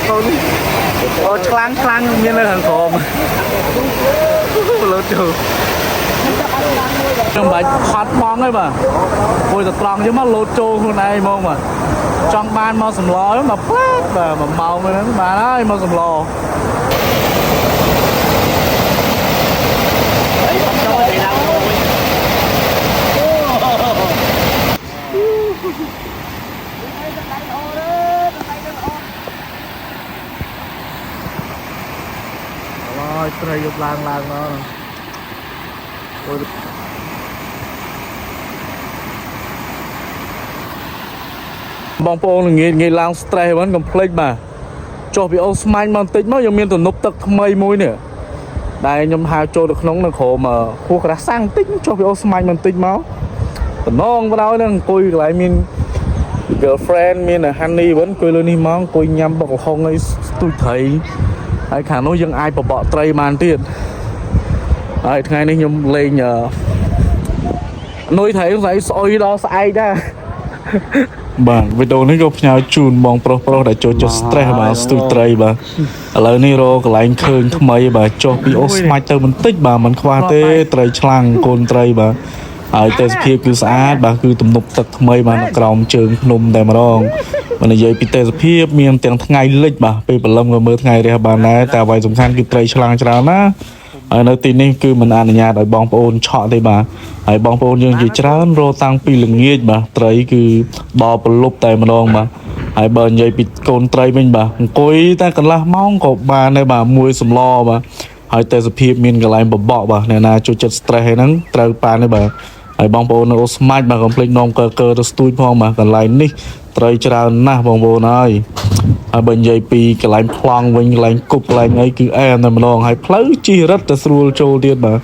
con clang như là thằng khom lớn chưa trong bài hot mong ấy mà ôi thật lòng chứ mà lột trâu hôm nay mong mà trong ban mau sầm lò mà phát và mà màu mà bà ơi mau sầm lò rồi trời dục lang nó bong bóng nghề lang stress vẫn complete mà cho bị Osman mang tính màยังមានទំនប់ទឹកថ្មីមួយនេះដែលខ្ញុំហៅចូលទៅក្នុងនឹងក្រុមហួសក្រាស់សាំងតិចចុះពី Osman បន្តិចមកតំណងបដ ாய் នឹងអង្គុយកន្លែងមាន girlfriend មាន honey វិញអង្គុយលើនេះមកអង្គុយញ៉ាំបុកល្ហុងអីស្ទូចត្រីហើយខាងនោះយើងអាចបបកត្រីបានទៀតហើយថ្ងៃនេះខ្ញុំលេងនុយត្រីស្អីស្អុយដល់ស្អែកដែរបាទវីដេអូនេះក៏ផ្ញើជូនបងប្រុសដែលចូលចុះ stress បាទស្ទូចត្រីបាទឥឡូវនេះរកកន្លែងឃើញថ្មីបាទចុះពីអូស្មាច់ទៅបន្តិចបាទมันខ្វះទេត្រីឆ្លាំងកូនត្រីបាទហើយទេសភាពគឺស្អាតបាទគឺទំនប់ទឹកថ្មីបាទនៅក្រោមជើងភ្នំតែម្ដងបើនិយាយពីទេសភាពមានទាំងថ្ងៃលិចបាទពេលព្រលឹមក៏មើលថ្ងៃរះបានដែរតែអ្វីសំខាន់គឺត្រីឆ្លាំងច្រើនណាហើយនៅទីនេះគឺមិនអនុញ្ញាតឲ្យបងប្អូនឆក់ទេបាទហើយបងប្អូនយើងជាច្រើនរកតាំងពីល្ងាចបាទត្រីគឺដល់ប្រលប់តែម្ដងបាទហើយបើនិយាយពីកូនត្រីវិញបាទអង្គុយតែកន្លះម៉ោងក៏បានដែរបាទមួយសម្លបាទហើយទេសភាពមានកន្លែងបបកបាទអ្នកណាចូលចិត្ត stress ហ្នឹងត្រូវប៉ានទេបាទហើយបងប្អូននៅអូស្មាច់បាទកុំភ្លេចនាំកើទៅស្ទូចផងបាទកន្លែងនេះត្រីច្រើនណាស់បងប្អូនហើយបើនិយាយពីកន្លែងប្លង់វិញកន្លែងគប់កន្លែងអីគឺអែតែម្ដងហើយផ្លូវជិះរឹតតែស្រួលចូលទៀតបាទ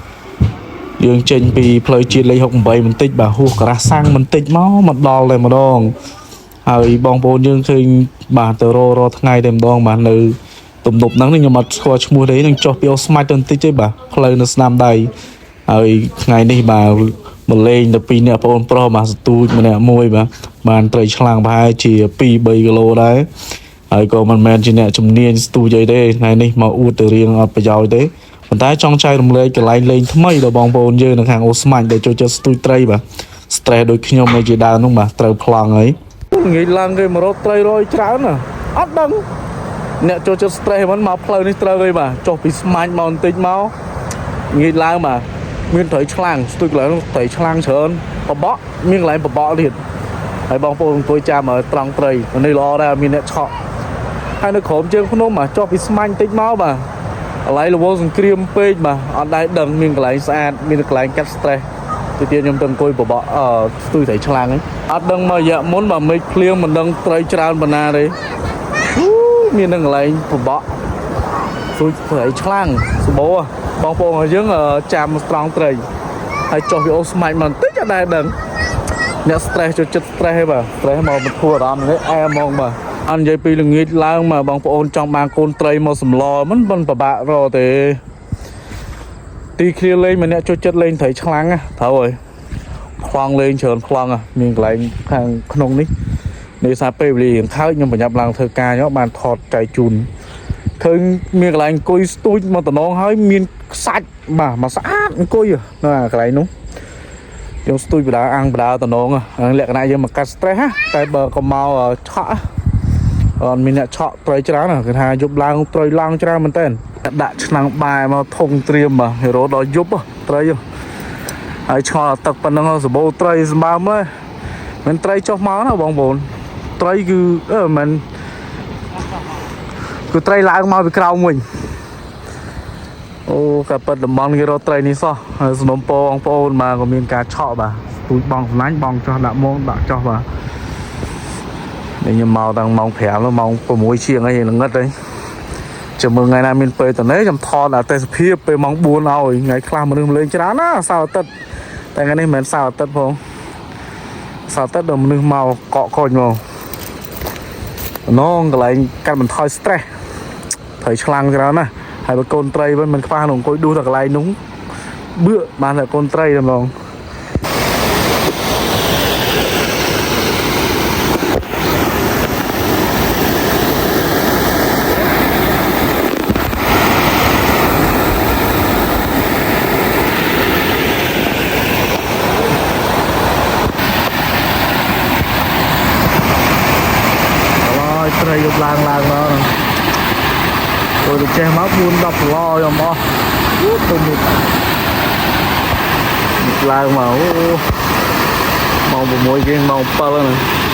យើងចេញពីផ្លូវជាតិលេខ68បន្តិចបាទហួសក្រាស់សាំងបន្តិចមកដល់តែម្ដងហើយបងប្អូនយើងឃើញបាទទៅរកថ្ងៃតែម្ដងបាទនៅទំនប់ហ្នឹងខ្ញុំអត់ស្គាល់ឈ្មោះទេនឹងចុះពីអូស្មាច់ទៅបន្តិចទេបាទផ្លូវនៅស្នាមដៃហើយថ្ងៃនេះបាទមកលេងទៅពីអ្នកបងប្រុសបាទសទូចម្នាក់មួយបាទបានត្រីឆ្លាំងប្រហែលជា 2-3 គីឡូដែរហើយក៏មិនមែនជាអ្នកជំនាញស្ទូចអីទេថ្ងៃនេះមកអួតទៅរៀងអត់ប្រយោជន៍ទេប៉ុន្តែចង់ចែករំលែកកន្លែងលេងថ្មីដល់បងប្អូនយើងនៅខាងអូស្មាច់ដែលចូលចិត្តស្ទូចត្រីបាទ stress ដូចខ្ញុំឯជាដើមនោះបាទត្រូវប្លង់ហើយងាយឡើងគេមករកត្រីរយច្រើនណាអត់ដឹងអ្នកចូលចិត្ត stress មិនមកផ្លូវនេះត្រូវអីបាទចុះពីស្មាច់មកបន្តិចមកងាយឡើងបាទមានត្រីឆ្លាំងស្ទូចកន្លែងនោះត្រីឆ្លាំងច្រើនបបកមានកន្លែងបបកទៀតហើយបងប្អូនអង្គុយចាំឲ្យត្រង់ត្រីនេះល្អដែរមានអ្នកឆក់ហើយនៅក្រោមជើងភ្នំបាទចុះពីស្មាញ់តិចមកបាទកន្លែងលវលសង្គ្រាមពេកបាទអត់ដែរដឹងមានកន្លែងស្អាតមានកន្លែងកាត់ stress ទៅទៀតខ្ញុំទៅអង្គុយបបកស្ទូចត្រីឆ្លាំងហ្នឹងអត់ដឹងមករយៈមុនបាទមេឃភ្លៀងមិនដឹងត្រីច្រើនប៉ុណ្ណាទេមាននឹងកន្លែងបបកស្ទូចត្រីឆ្លាំងសម្បូរបងប្អូនយើងចាំត្រង់ត្រីហើយចុះពីអូស្មាច់មកបន្តិចអត់ដែរដឹងអ្នក stress ចូលចិត្ត stress ហ៎បាទ stress មកបន្ធូរអារម្មណ៍នេះអែហ្មងបាទអត់និយាយពីល្ងាចឡើងមកបងប្អូនចង់បានកូនត្រីមកសម្លមិនពិបាករកទេទីឃ្លាលេងម្នាក់ចូលចិត្តលេងត្រីឆ្លាំងណាត្រូវហើយប្លង់លេងច្រើនប្លង់មានកន្លែងខាងក្នុងនេះនេះសារពេលវេលារៀងខើចខ្ញុំប្រញាប់ឡើងធ្វើការខ្ញុំបានថតចែកជូនឃើញមានកន្លែងអង្គុយស្ទូចមកតំណងហើយមានខ្សាច់បាទមកស្អាតអង្គុយនៅកន្លែងនោះយើងស្ទូចបដាអាំងបដាតំណងលក្ខណៈយើងមកកាត់ stress តែបើក៏មកឆក់អត់មានអ្នកឆក់ត្រីច្រើនគេថាយប់ឡើងត្រីឡើងច្រើនមែនតើដាក់ឆ្នាំងបាយមកធុងត្រៀមបាទហេរ៉ូដល់យប់ត្រីហើយឆ្ងល់ទឹកប៉ុណ្ណឹងសម្បូរត្រីសម្បើមហើយមិនត្រីចុះមកណាបងប្អូនត្រីគឺមិនគឺត្រីឡើងមកពីក្រោមវិញអូក៏ប៉ិតតំបន់គេរកត្រីនេះសោះហើយសំណុំពរបងប្អូនបាទក៏មានការឆក់បាទស្ទូចបងសំឡាញ់បងចោះដាក់មកដាក់ចោះបាទនេះខ្ញុំមកតាំងម៉ោង 5 ដល់ម៉ោង 6 ជាងអីល្ងឹតអីចាំមើលថ្ងៃណាមានពេលទៅនេះខ្ញុំថតអាទេសភាពពេលម៉ោង 4 ឲ្យថ្ងៃខ្លះមនុស្សលេងច្រើនណាសៅរ៍អាទិត្យតែថ្ងៃនេះមិនមែនសៅរ៍អាទិត្យផងសៅរ៍អាទិត្យដល់មនុស្សមកកក់កុញមកណងកន្លែងកាត់បន្ថយ stress ត្រីឆ្លាំងច្រើនណាហើយបើកូនត្រីវិញមិនខ្វះនឹងអង្គុយដួសតែកន្លែងនោះបឿបានតែកូនត្រីតែម្ដង hay gặp làng đó rồi được che máu buôn đập lo cho mò tôi một làng mà màu một môi kia màu pha lên này